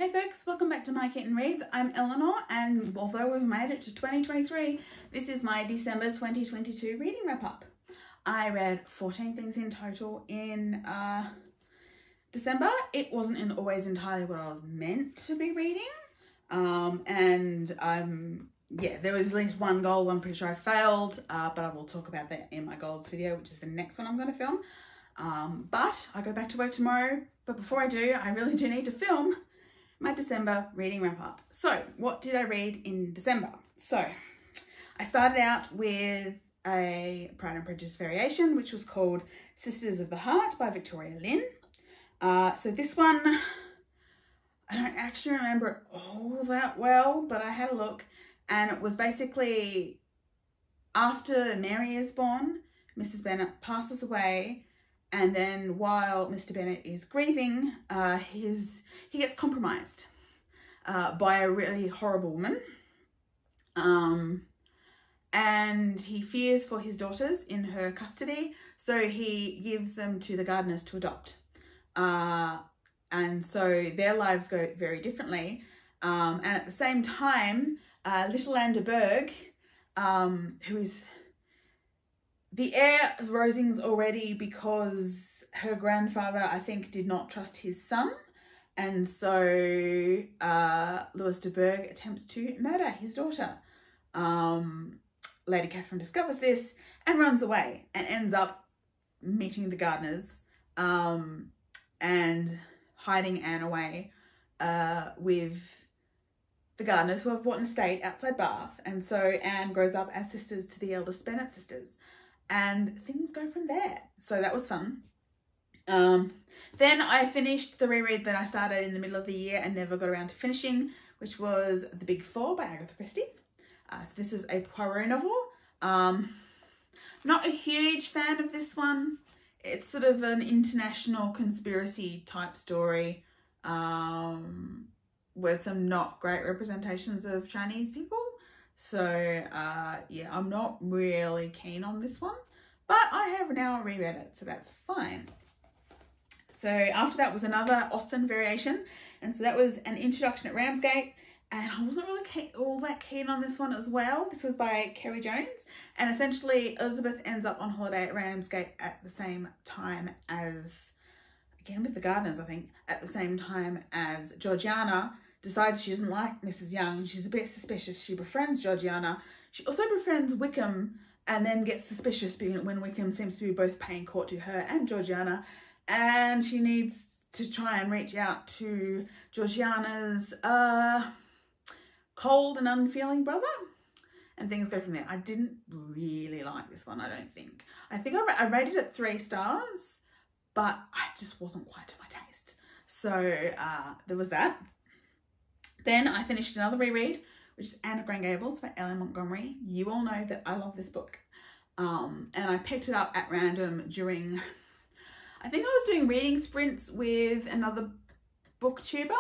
Hey folks, welcome back to My Kitten Reads. I'm Eleanor, and although we've made it to 2023, this is my December 2022 reading wrap up. I read 14 things in total in December. It wasn't always entirely what I was meant to be reading. Yeah, there was at least one goal I'm pretty sure I failed, but I will talk about that in my goals video, which is the next one I'm going to film. But I go back to work tomorrow, but before I do, I really do need to film my December reading wrap up. So what did I read in December? So I started out with a Pride and Prejudice variation, which was called Sisters of the Heart by Victoria Lynn. So this one, I don't actually remember it all that well, but I had a look, and it was basically after Mary is born, Mrs. Bennet passes away, and then while Mr. Bennet is grieving, he gets compromised by a really horrible woman. And he fears for his daughters in her custody, so he gives them to the Gardeners to adopt. And so their lives go very differently. And at the same time, little Anne de Bourgh, who is the heir of Rosings already because her grandfather, I think, did not trust his son. And so Louis de Bourgh attempts to murder his daughter. Lady Catherine discovers this and runs away and ends up meeting the Gardeners and hiding Anne away with the Gardeners, who have bought an estate outside Bath. And so Anne grows up as sisters to the eldest Bennet sisters. And things go from there. So that was fun. Then I finished the reread that I started in the middle of the year and never got around to finishing, which was The Big Four by Agatha Christie. So this is a Poirot novel. Not a huge fan of this one. It's sort of an international conspiracy type story with some not great representations of Chinese people. So yeah, I'm not really keen on this one, but I have now reread it, so that's fine. So after that was another Austen variation, and so that was An Introduction at Ramsgate, and I wasn't really all that keen on this one as well. This was by Kerri Jones, and essentially Elizabeth ends up on holiday at Ramsgate at the same time as, again with the Gardeners, I think, at the same time as Georgiana decides she doesn't like Mrs. Young. She's a bit suspicious. She befriends Georgiana. She also befriends Wickham and then gets suspicious when Wickham seems to be both paying court to her and Georgiana. And she needs to try and reach out to Georgiana's cold and unfeeling brother. And things go from there. I didn't really like this one, I don't think. I think I rated it 3 stars, but I just wasn't quite to my taste. So there was that. Then I finished another reread, which is Anne of Green Gables by L. Montgomery. You all know that I love this book. And I picked it up at random during, I think I was doing reading sprints with another booktuber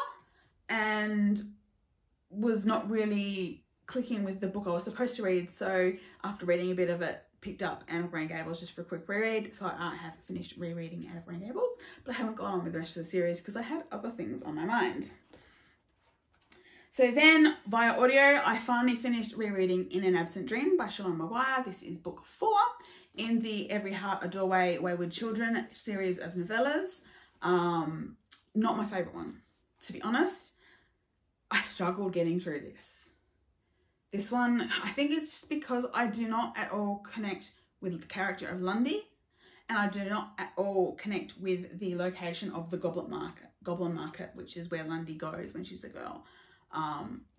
and was not really clicking with the book I was supposed to read. So after reading a bit of it, picked up Anne of Green Gables just for a quick reread. So I have finished rereading Anne of Green Gables, but I haven't gone on with the rest of the series because I had other things on my mind. So then, via audio, I finally finished rereading In an Absent Dream by Seanan McGuire. This is book 4 in the Every Heart a Doorway, Wayward Children series of novellas. Not my favourite one, to be honest. I struggled getting through this. This one, I think it's just because I do not at all connect with the character of Lundy, and I do not at all connect with the location of the Goblin Market, which is where Lundy goes when she's a girl.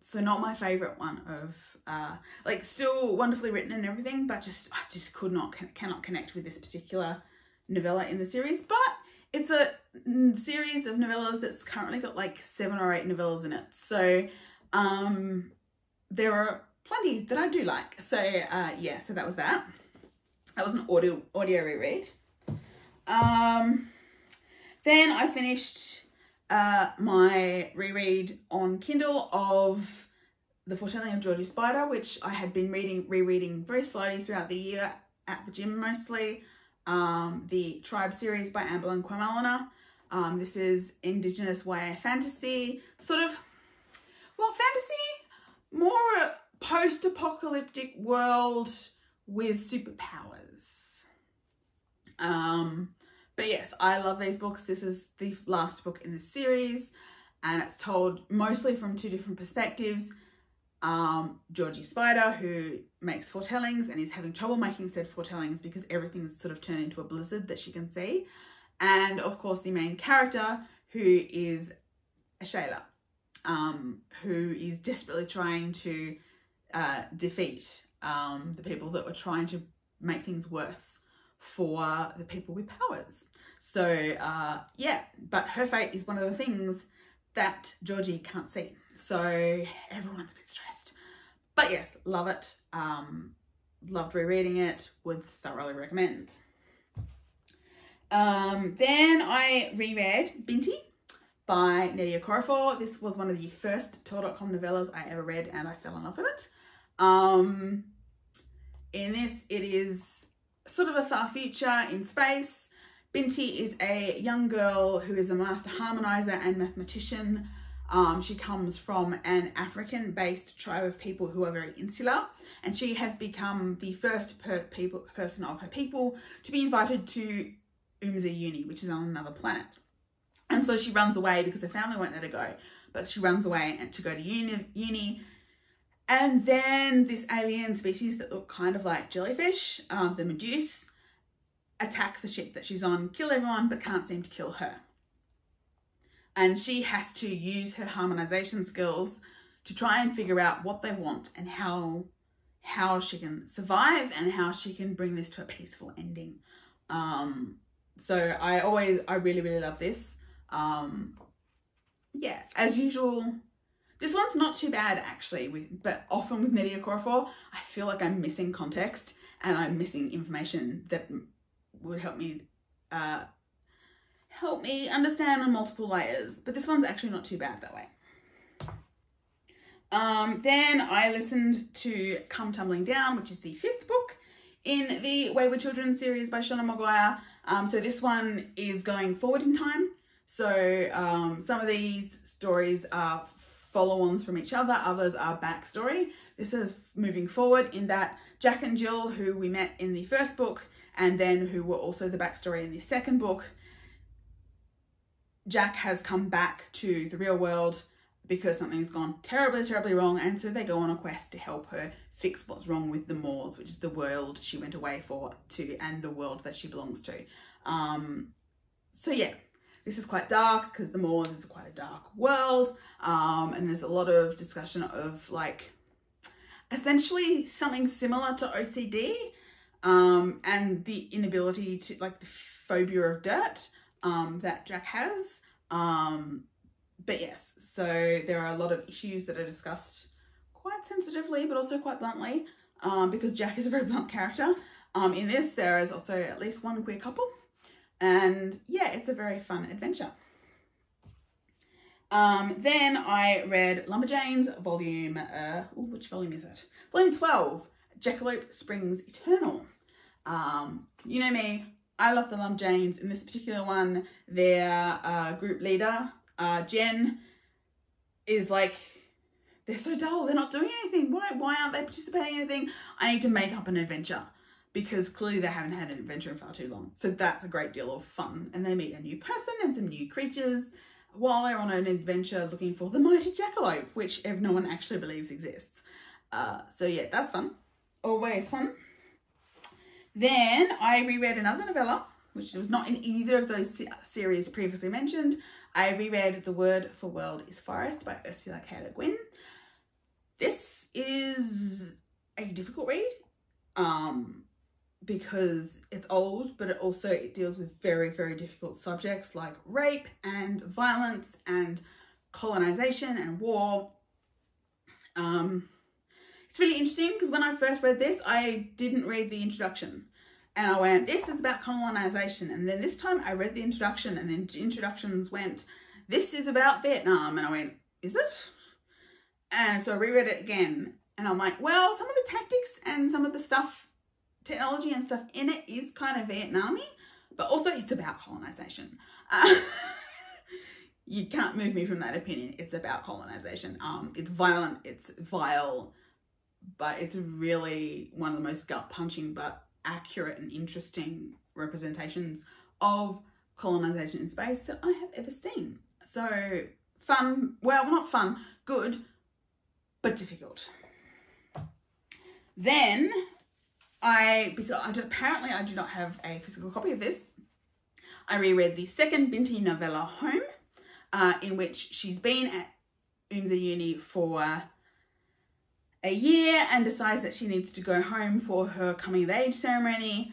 So not my favorite one of like, still wonderfully written and everything, but I just cannot connect with this particular novella in the series. But it's a series of novellas that's currently got like 7 or 8 novellas in it, so there are plenty that I do like. So yeah, so that was that. That was an audio reread. Then I finished my reread on Kindle of The Foretelling of Georgie Spider, which I had been rereading very slowly throughout the year at the gym mostly. The Tribe series by Ambelin and Kwaymullina. This is Indigenous YA fantasy, sort of, well, fantasy, more post-apocalyptic world with superpowers. But yes, I love these books. This is the last book in the series, and it's told mostly from two different perspectives. Georgie Spider, who makes foretellings and is having trouble making said foretellings because everything's sort of turned into a blizzard that she can see. And of course the main character, who is Shayla, who is desperately trying to defeat the people that were trying to make things worse for the people with powers. So yeah, but her fate is one of the things that Georgie can't see. So everyone's a bit stressed. But yes, love it. Loved rereading it. Would thoroughly recommend. Then I reread Binti by Nnedi Okorafor. This was one of the first Tor.com novellas I ever read, and I fell in love with it. In this, it is sort of a far future in space. Binti is a young girl who is a master harmonizer and mathematician. She comes from an African-based tribe of people who are very insular, and she has become the first person of her people to be invited to Uni, which is on another planet. And so she runs away because her family won't let her go, but she runs away and to go to uni. And then this alien species that look kind of like jellyfish, the Medusa, attack the ship that she's on, kill everyone, but can't seem to kill her. And she has to use her harmonization skills to try and figure out what they want and how she can survive and how she can bring this to a peaceful ending. So I really love this. Yeah, as usual, this one's not too bad actually, but often with Nnedi Okorafor, I feel like I'm missing context and I'm missing information that would help me understand on multiple layers. But this one's actually not too bad that way. Then I listened to Come Tumbling Down, which is the 5th book in the Wayward Children series by McGuire. So this one is going forward in time. So some of these stories are follow-ons from each other, others are backstory. This is moving forward in that Jack and Jill, who we met in the 1st book, and then who were also the backstory in the 2nd book, Jack has come back to the real world because something's gone terribly wrong, and so they go on a quest to help her fix what's wrong with the Moors, which is the world she went away and the world that she belongs to. So yeah, this is quite dark because the Moors is quite a dark world, and there's a lot of discussion of like essentially something similar to OCD, and the inability to, like, the phobia of dirt that Jack has. But yes, so there are a lot of issues that are discussed quite sensitively, but also quite bluntly, because Jack is a very blunt character. In this, there is also at least one queer couple, and yeah, it's a very fun adventure. Then I read Lumberjanes, volume, which volume is it? Volume 12, Jackalope Springs Eternal. You know me, I love the Lumberjanes. In this particular one, their group leader, Jen, is like, they're so dull, they're not doing anything. Why aren't they participating in anything? I need to make up an adventure, because clearly they haven't had an adventure in far too long. So that's a great deal of fun. And they meet a new person and some new creatures while they're on an adventure looking for the mighty jackalope, which no one actually believes exists. So yeah, that's fun. Always fun. Then I reread another novella, which was not in either of those series previously mentioned. I reread The Word for World is Forest by Ursula LeGuin. This is a difficult read, because it's old, but it deals with very difficult subjects like rape and violence and colonization and war. It's really interesting because when I first read this, I didn't read the introduction, and I went, this is about colonization. And then this time I read the introduction, and then introductions went, this is about Vietnam. And I went, is it? And so I reread it again, and I'm like, well, some of the tactics and some of the stuff, technology and stuff in it is kind of Vietnam-y, but also it's about colonization. You can't move me from that opinion. It's about colonization. It's violent, it's vile, but it's really one of the most gut-punching but accurate and interesting representations of colonization in space that I have ever seen. So fun, well, not fun, good, but difficult. Then apparently I do not have a physical copy of this, I reread the second Binti novella, Home, in which she's been at UNZA Uni for a year and decides that she needs to go home for her coming of age ceremony,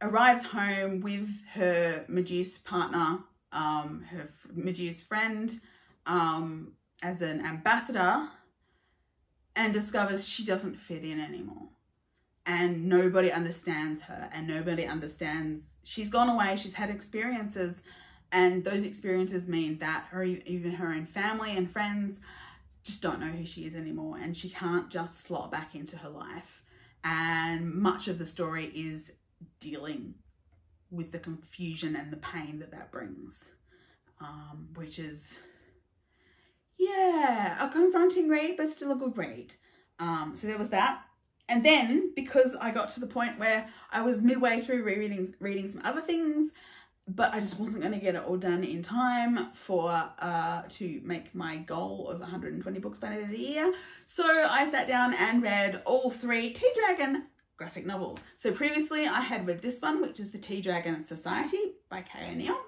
arrives home with her Medusa partner, her Medusa friend, as an ambassador, and discovers she doesn't fit in anymore. And nobody understands her, and nobody understands, she's gone away, she's had experiences, and those experiences mean that even her own family and friends just don't know who she is anymore, and she can't just slot back into her life. And much of the story is dealing with the confusion and the pain that brings, which is, yeah, a confronting read, but still a good read. So there was that. And then, because I got to the point where I was midway through reading some other things, but I just wasn't going to get it all done in time for to make my goal of 120 books by the end of the year. So I sat down and read all 3 Tea Dragon graphic novels. So previously I had read this one, which is The Tea Dragon Society by Kay O'Neill.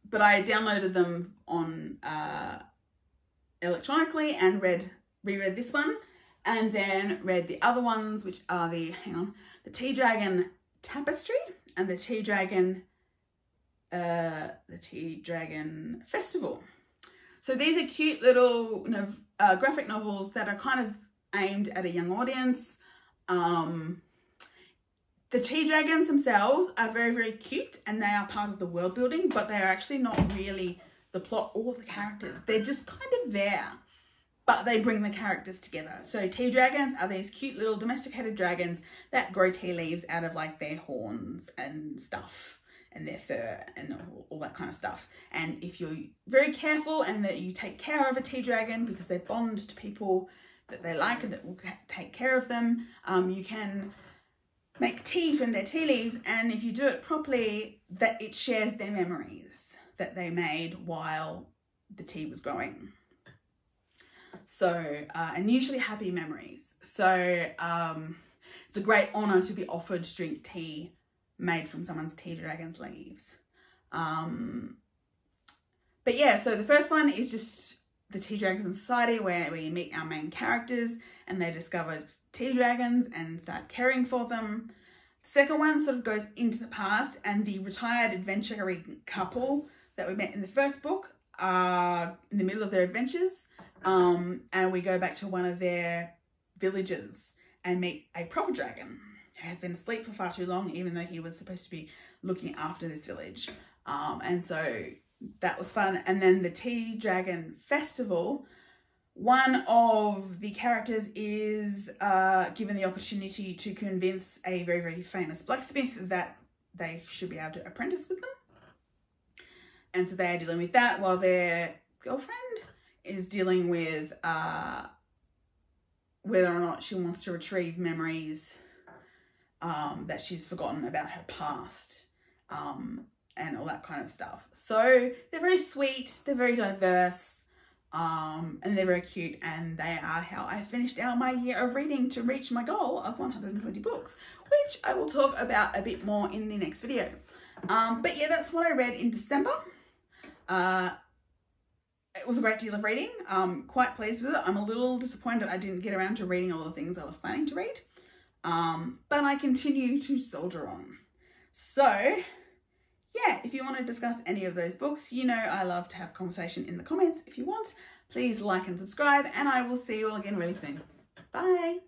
But I downloaded them on electronically and reread this one, and then read the other ones, which are the Tea Dragon Tapestry and the Tea Dragon Festival. So these are cute little graphic novels that are kind of aimed at a young audience. The Tea Dragons themselves are very, very cute, and they are part of the world building, but they are actually not really the plot or the characters. They're just kind of there, but they bring the characters together. So tea dragons are these cute little domesticated dragons that grow tea leaves out of like their horns and stuff, and their fur and all that kind of stuff. And if you're very careful and that you take care of a tea dragon, because they bond to people that they like and that will take care of them, you can make tea from their tea leaves, and if you do it properly, that it shares their memories that they made while the tea was growing. So, and usually happy memories. So it's a great honour to be offered to drink tea made from someone's tea dragon's leaves. But yeah, so the first one is just the Tea Dragons Society, where we meet our main characters and they discover tea dragons and start caring for them. The second one sort of goes into the past, and the retired adventuring couple that we met in the first book are in the middle of their adventures, and we go back to one of their villages and meet a proper dragon who has been asleep for far too long, even though he was supposed to be looking after this village. And so that was fun. And then the Tea Dragon Festival, one of the characters is given the opportunity to convince a very, very famous blacksmith that they should be able to apprentice with them. And so they are dealing with that, while their girlfriend is dealing with whether or not she wants to retrieve memories that she's forgotten about her past, and all that kind of stuff. So they're very sweet, they're very diverse, and they're very cute, and they are how I finished out my year of reading to reach my goal of 120 books, which I will talk about a bit more in the next video. But yeah, that's what I read in December. It was a great deal of reading. Quite pleased with it. I'm a little disappointed I didn't get around to reading all the things I was planning to read. But I continue to soldier on. So yeah, if you want to discuss any of those books, you know I love to have conversation in the comments. If you want, please like and subscribe, and I will see you all again really soon. Bye.